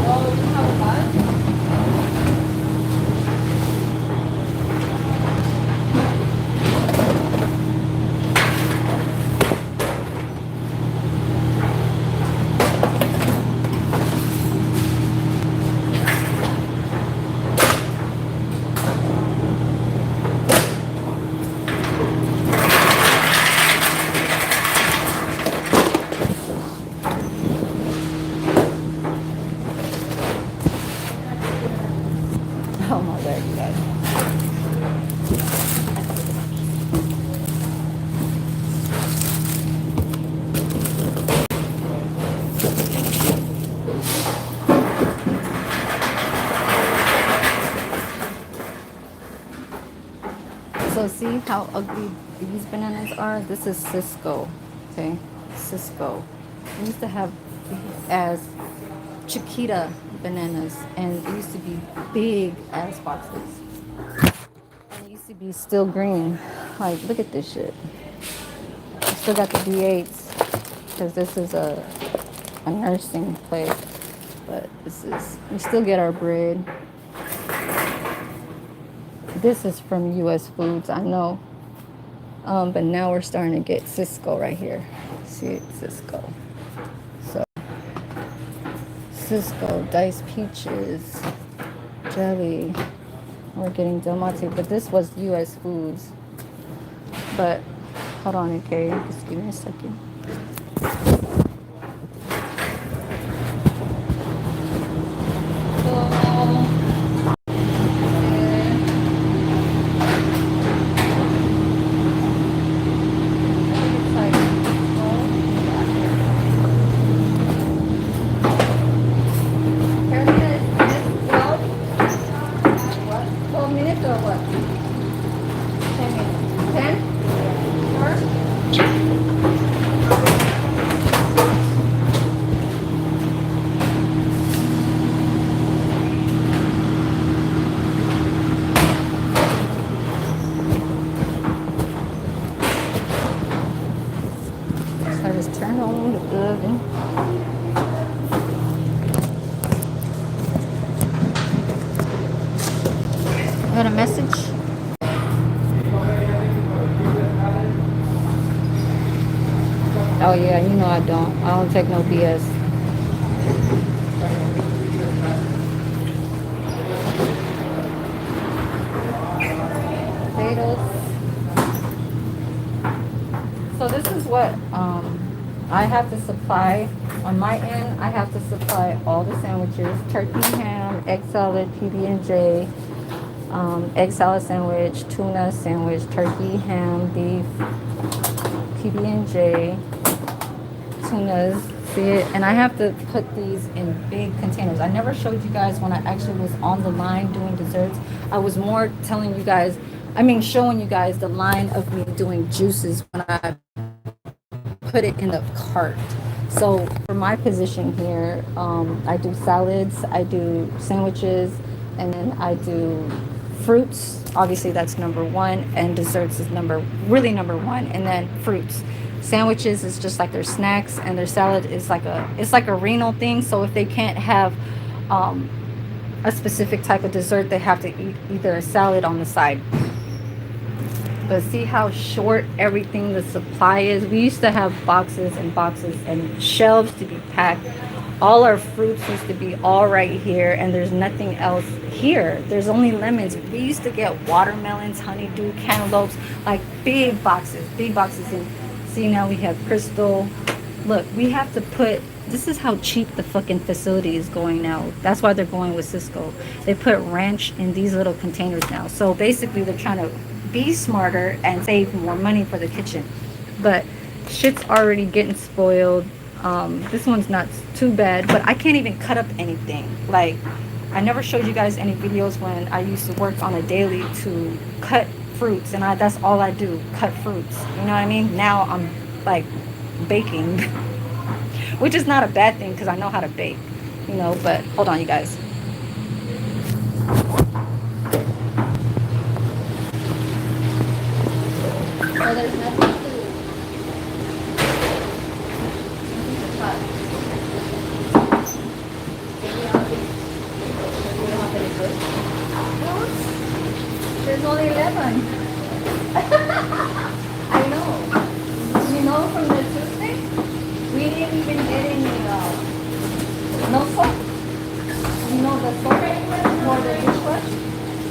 Oh, you have a bus? So see how ugly these bananas are? This is Cisco. Okay, Cisco. We used to have these as Chiquita bananas, and it used to be big ass boxes. And it used to be still green. Like, look at this shit. I still got the D8s because this is a nursing place. But this is, we still get our bread. This is from US Foods, I know. But now we're starting to get Cisco right here. See it, Cisco. So, Cisco, diced peaches, jelly. We're getting Del Monte, but this was US Foods. But, hold on, okay, just give me a second. I just turn on the oven. Got a message? Oh yeah, you know I don't. I don't take no BS. Potatoes. So this is what I have to supply on my end. I have to supply all the sandwiches: turkey, ham, egg salad, PB&J, egg salad sandwich, tuna sandwich, turkey, ham, beef, PB&J, tunas. See it? And I have to put these in big containers. I never showed you guys when I actually was on the line doing desserts. I was more telling you guys, showing you guys the line of me doing juices when I put it in the cart. So for my position here, I do salads, I do sandwiches, and then I do fruits. Obviously that's number one, and desserts is really number one, and then fruits. Sandwiches is just like their snacks, and their salad is like a renal thing. So if they can't have a specific type of dessert, they have to eat either a salad on the side. But see how short everything, the supply is. We used to have boxes and boxes and shelves to be packed. All our fruits used to be all right here, and there's nothing else here. There's only lemons. We used to get watermelons, honeydew, cantaloupes, like big boxes. And see, now we have crystal. Look, we have to put, this is how cheap the fucking facility is going now. That's why they're going with Cisco. They put ranch in these little containers now. So basically they're trying to be smarter and save more money for the kitchen. But shit's already getting spoiled. This one's not too bad, but I can't even cut up anything. Like, I never showed you guys any videos when I used to work on a daily to cut fruits, and that's all I do, cut fruits. You know what I mean? Now I'm like baking, which is not a bad thing because I know how to bake, you know. But hold on, you guys. So there's nothing to cut. There's only 11. I know. You know, from the Tuesday, we didn't even get any, no soap. You know the soap for the dishwash?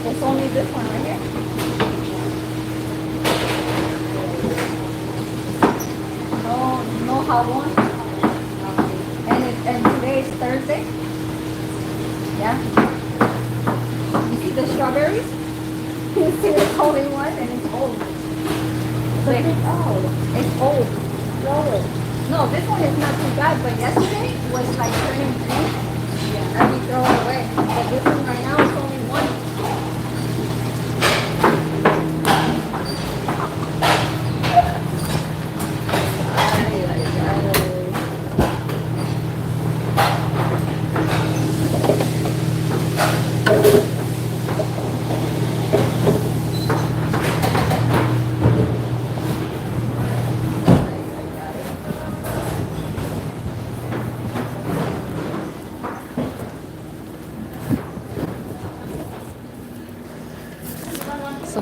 It's only this one right here. No hot one. And today is Thursday. Yeah. You see the strawberries? You see the only one, and it's old. Like, oh, it's old. No, this one is not too bad, but yesterday was like turning green. Yeah. And we throw it away. But this one right now is only one.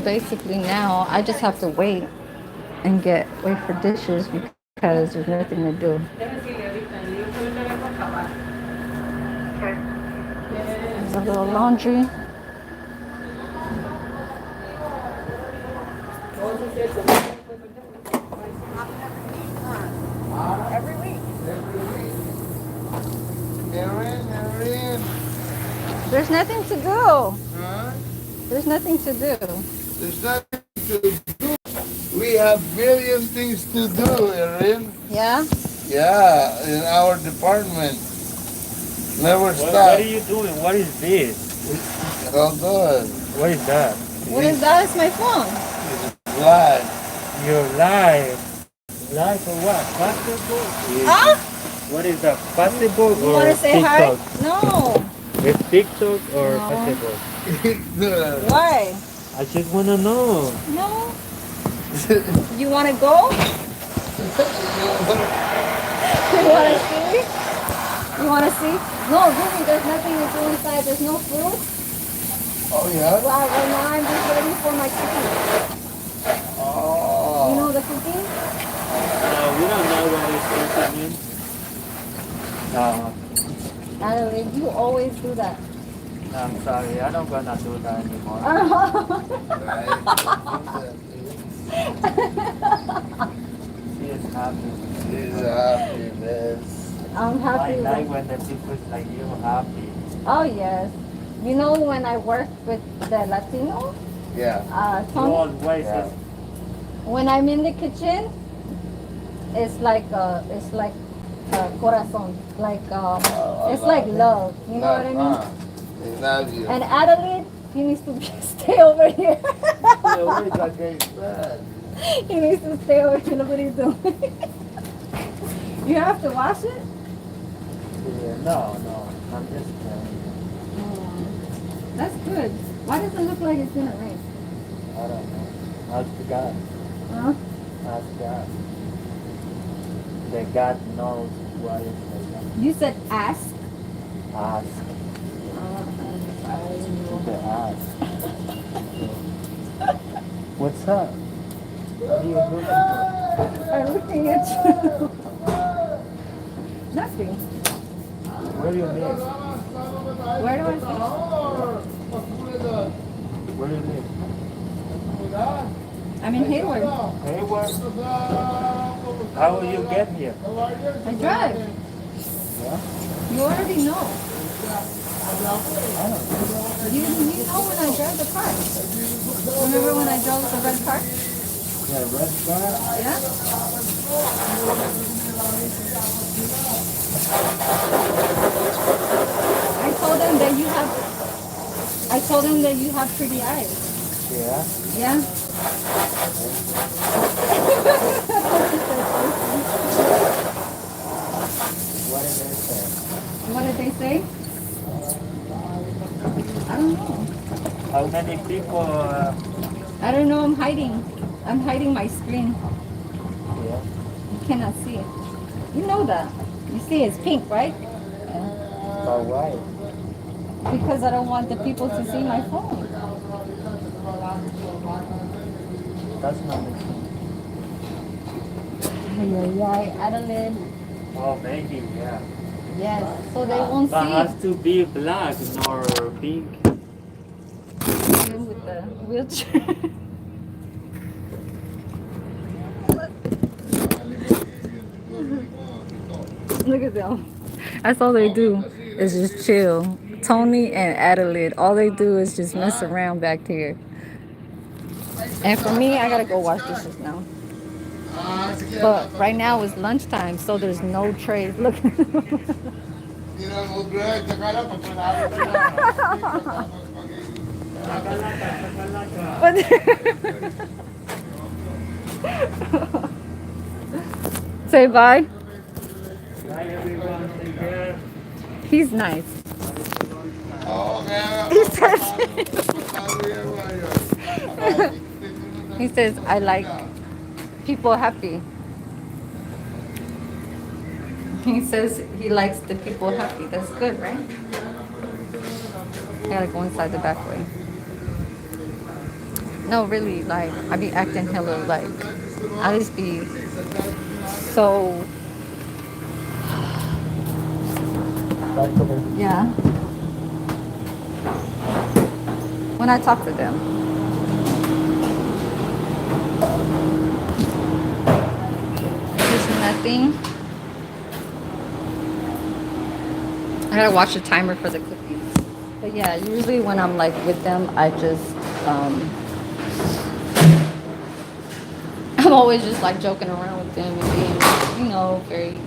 basically now I just have to wait and wait for dishes because there's nothing to do. There's a little laundry. Every week. Erin. There's nothing to do. Huh? There's nothing to do. There's nothing to do. We have million things to do, Erin. Yeah? Yeah, in our department. Never What stop. are you doing? What is this? Hold on. What is that? What is that? It's my phone. Live. You're live. Live for what? Basketball? Huh? What is that? Basketball You or want to say TikTok? hi? No. It's TikTok or No. basketball? Why? I just wanna know. No. You want to go? You want to see? You want to see? No, really, there's nothing to do inside. There's no food. Oh, yeah? Well, right now I'm just ready for my cooking. Oh. You know the cooking? We don't know what is cooking. Adelaide, you always do that. I'm sorry. I don't gonna do that anymore. She is happy. She's happy, man. I'm I happy. like when the people like you happy. Oh, yes. You know when I work with the Latino, Yeah. You Tony, always Yeah. when I'm in the kitchen, it's like corazon, like it's like love. You know what I mean? They love you. And Adelaide, he needs to stay over here. Yeah, what is that guy's bad? He needs to stay over here. Look what he's doing. You have to wash it? Yeah, no. I'm just kidding. That's good. Why does it look like it's gonna rain? I don't know. Ask God. Huh? Ask God. That God knows what is like. You said ask. Ask. The ask. What's up? What are you looking for? I'm looking at you. Nothing. Where do you live? Where do I see? Where do you live? I'm in Hayward. Hayward. How will you get here? I drive. Yeah? You already know. I don't know. You know when I drive the car. Remember when I drove the red car? Yeah, red car. Yeah? I told them that you have pretty eyes. Yeah. Yeah? What did they say? What did they say? I don't know. How many people? I don't know. I'm hiding. I'm hiding my screen. Yeah. You cannot see it. You know that. You see it's pink, right? But why? Because I don't want the people to see my phone. That's not the Ay, Adelaide. Oh, maybe, yeah. Yes. So they won't But see has to be black nor pink. him with the wheelchair. Look at them. That's all they do is just chill. Tony and Adelaide, all they do is just mess around back here. And for me, I gotta go wash dishes now. But right now it's lunchtime, so there's no trays. Look. But say bye. Bye, everyone. Take care. He's nice. He says, I like people happy. He says he likes the people happy. That's good, right? I gotta go inside the back way. No, really, like I be acting hella like I just be so Back over. yeah. When I talk to them, there's nothing. I gotta watch the timer for the cookies. But yeah, usually when I'm like with them, I just I'm always just like joking around with them and being, very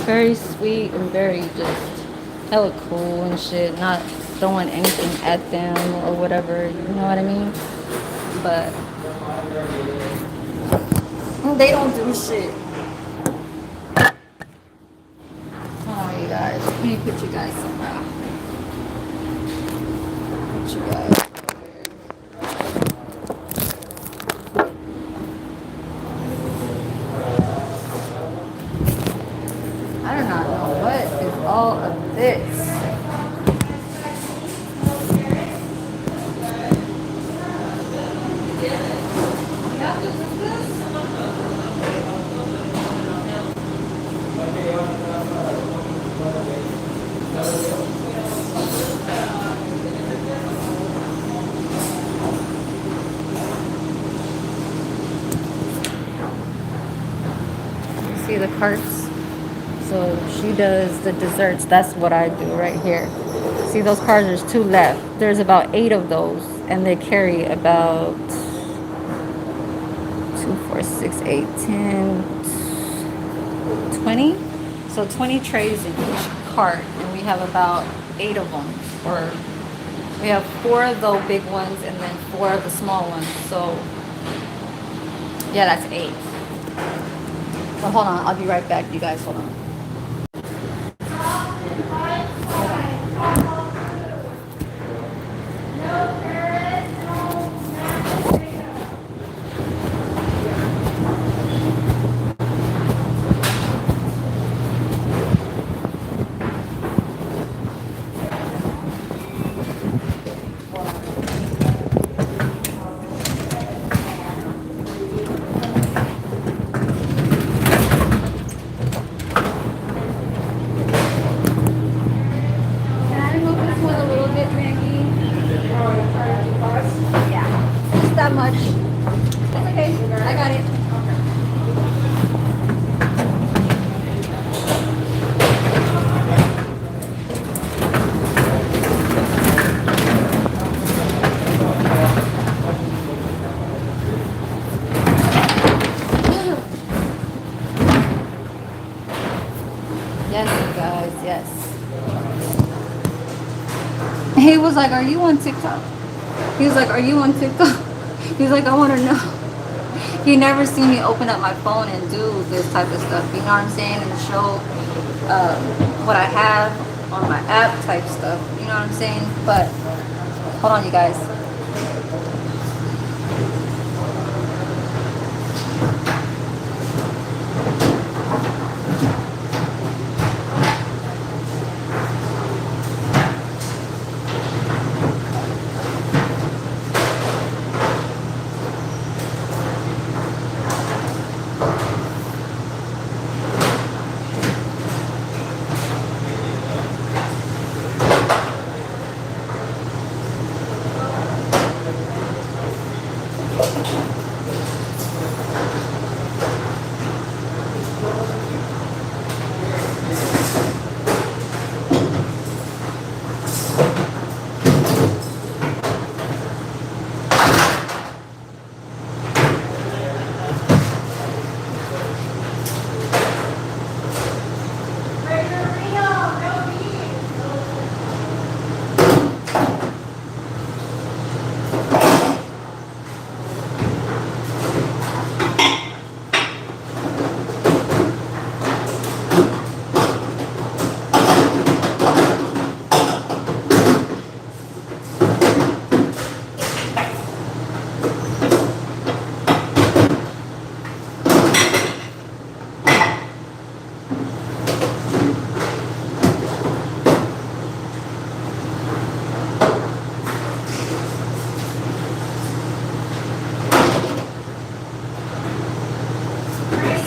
very sweet and very just hella cool and shit, not throwing anything at them or whatever, you know what I mean? But they don't do shit. Hold on, you guys. Let me put you guys somewhere. Put you guys. I do not know what is all of this. See the carts? So she does the desserts. That's what I do right here. See those cars? There's two left. There's about 8 of those, and they carry about 2, 4, 6, 8, 10, 20. So 20 trays in each cart, and we have about 8 of them. Or we have 4 of the big ones, and then 4 of the small ones. So yeah, that's 8. So hold on, I'll be right back. You guys, hold on. Can I move this one a little bit, Maggie? Yeah, just that much. That's okay. I got it. Yes, you guys, yes. He was like, "Are you on TikTok?" He was like, "Are you on TikTok?" He's like, "I want to know." He never seen me open up my phone and do this type of stuff. You know what I'm saying? And show what I have on my app type stuff. You know what I'm saying? But hold on, you guys.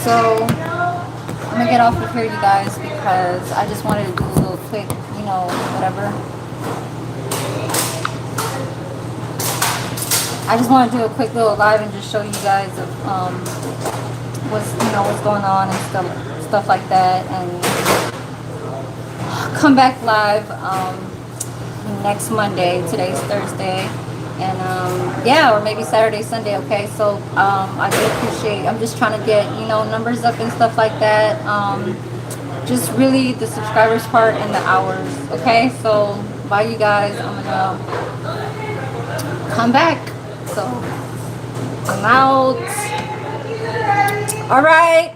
So I'm gonna get off of here, you guys, because I just wanted to do a little quick, you know, whatever. I just want to do a quick little live and just show you guys of what's going on and stuff like that, and come back live next Monday. Today's Thursday, and yeah, or maybe Saturday, Sunday. Okay, so I do appreciate. I'm just trying to get, you know, numbers up and stuff like that. Just really the subscribers part and the hours. Okay, so bye, you guys. I'm gonna come back. So I'm out. All right.